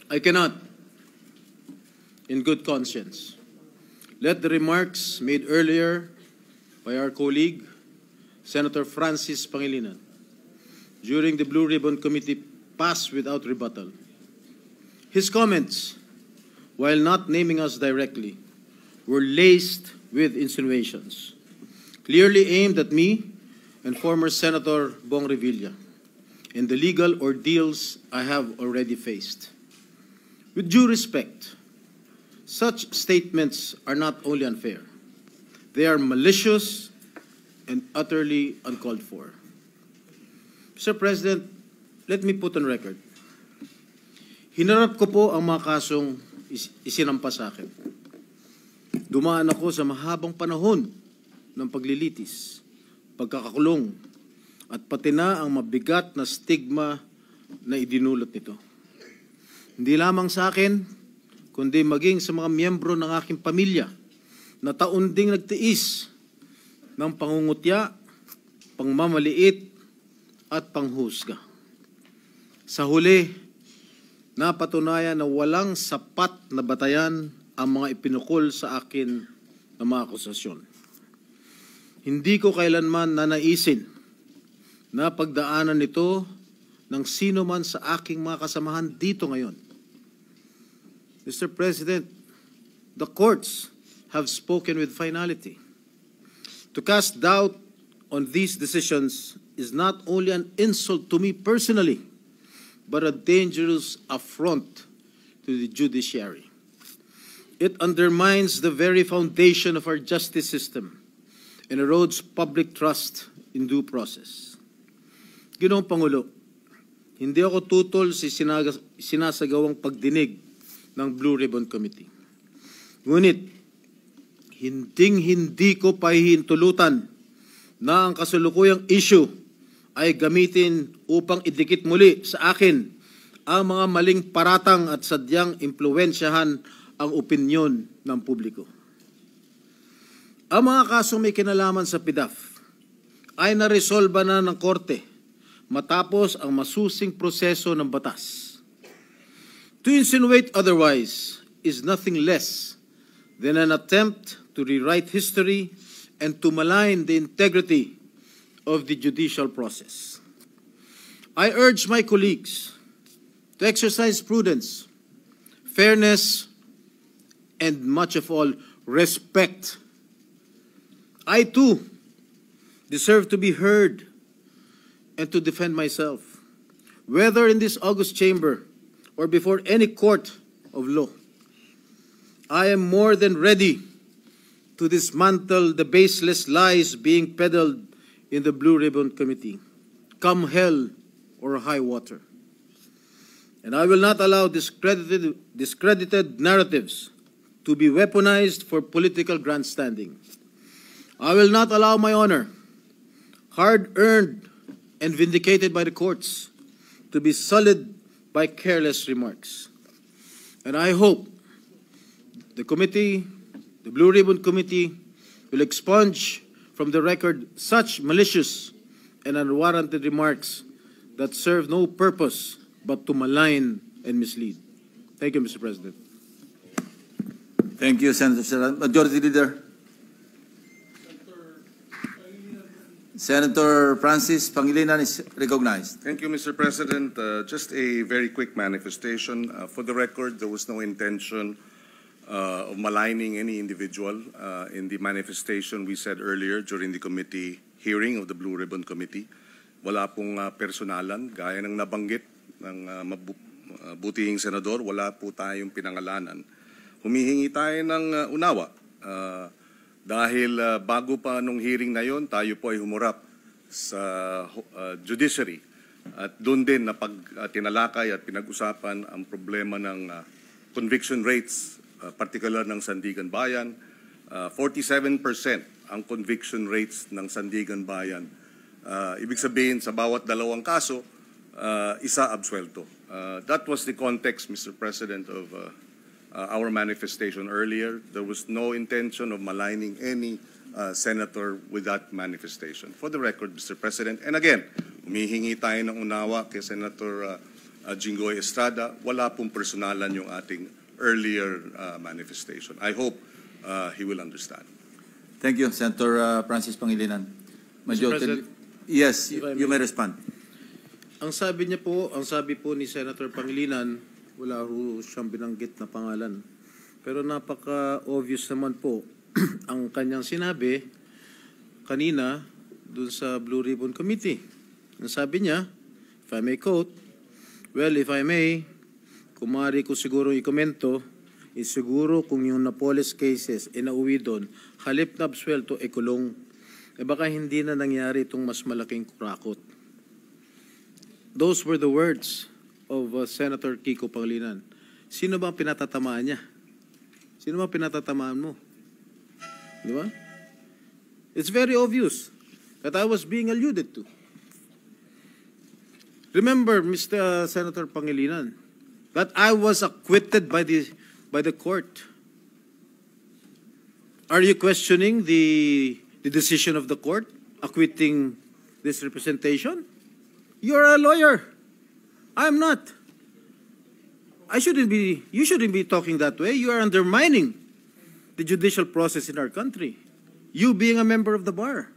I cannot, in good conscience, let the remarks made earlier by our colleague, Senator Francis Pangilinan, during the Blue Ribbon Committee pass without rebuttal. His comments, while not naming us directly, were laced with insinuations, clearly aimed at me and former Senator Bong Revilla, and the legal ordeals I have already faced. With due respect, such statements are not only unfair, they are malicious and utterly uncalled for. Mr. President, let me put on record. Hinarap ko po ang mga kasong isinampa sa akin. Dumaan ako sa mahabang panahon ng paglilitis, pagkakakulong, at pati na ang mabigat na stigma na idinulot nito. Hindi lamang sa akin, kundi maging sa mga miyembro ng aking pamilya na taon ding nagtiis ng pangungutya, pangmamaliit, at panghusga. Sa huli, napatunayan na walang sapat na batayan ang mga ipinukol sa akin na mga akusasyon. Hindi ko kailanman nanaisin na pagdaanan nito ng sino man sa aking mga kasamahan dito ngayon. Mr. President, the courts have spoken with finality. To cast doubt on these decisions is not only an insult to me personally, but a dangerous affront to the judiciary. It undermines the very foundation of our justice system and erodes public trust in due process. Ginoong Pangulo, hindi ako tutol sa sinasagawang pagdinig ng Blue Ribbon Committee. Ngunit, hindi ko pahihintulutan na ang kasalukuyang issue ay gamitin upang idikit muli sa akin ang mga maling paratang at sadyang impluwensyahan ang opinyon ng publiko. Ang mga kasong may kinalaman sa PDAF ay naresolba na ng korte matapos ang masusing proseso ng batas. To insinuate otherwise is nothing less than an attempt to rewrite history and to malign the integrity of the judicial process. I urge my colleagues to exercise prudence, fairness, and much of all, respect. I too deserve to be heard and to defend myself, whether in this august chamber or before any court of law. I am more than ready to dismantle the baseless lies being peddled in the Blue Ribbon Committee, come hell or high water. And I will not allow discredited narratives to be weaponized for political grandstanding. I will not allow my honor, hard-earned and vindicated by the courts, to be sullied by careless remarks. And I hope the committee, the Blue Ribbon Committee, will expunge from the record such malicious and unwarranted remarks that serve no purpose but to malign and mislead. Thank you, Mr. President. Thank you, Senator Serrano. Majority Leader. Senator Francis Pangilinan is recognized. Thank you, Mr. President. Just a very quick manifestation. For the record, there was no intention of maligning any individual in the manifestation we said earlier during the committee hearing of the Blue Ribbon Committee. Wala pong personalan, gaya ng nabanggit ng butihing senador, wala po tayong pinangalanan. Humihingi tayo ng unawa dahil bago pa nung hearing na yon, tayo po ay humurap sa judiciary at doon din na tinalakay at pinag-usapan ang problema ng conviction rates, particular ng Sandigan Bayan. 47% ang conviction rates ng Sandigan Bayan. Ibig sabihin, sa bawat dalawang kaso, isa absuelto. That was the context, Mr. President, of our manifestation earlier. There was no intention of maligning any senator with that manifestation. For the record, Mr. President, and again, humihingi tayo ng unawa kay Senator Jinggoy Estrada, wala pong personalan yung ating earlier manifestation. I hope he will understand. Thank you, Senator Francis Pangilinan. Mr. President, yes, if I you may. may respond. Ang sabi po ni Senator Pangilinan, wala ho siyang binanggit na pangalan. Pero napaka-obvious naman po ang kanyang sinabi kanina dun sa Blue Ribbon Committee. Ang sabi niya, if I may quote, well, if I may, kung maaari ko siguro ikomento, siguro kung yung Napoles cases inauwi doon, halip na absuelto, kulong. Baka hindi na nangyari itong mas malaking kurakot. Those were the words of Senator Kiko Pangilinan. Sino ba ang pinatatamaan niya? Sino ba pinatatamaan mo? Di ba? It's very obvious that I was being alluded to. Remember, Mr. Senator Pangilinan, that I was acquitted by the court. Are you questioning the decision of the court acquitting this representation? You're a lawyer. I'm not. You shouldn't be talking that way. You are undermining the judicial process in our country. You being a member of the bar.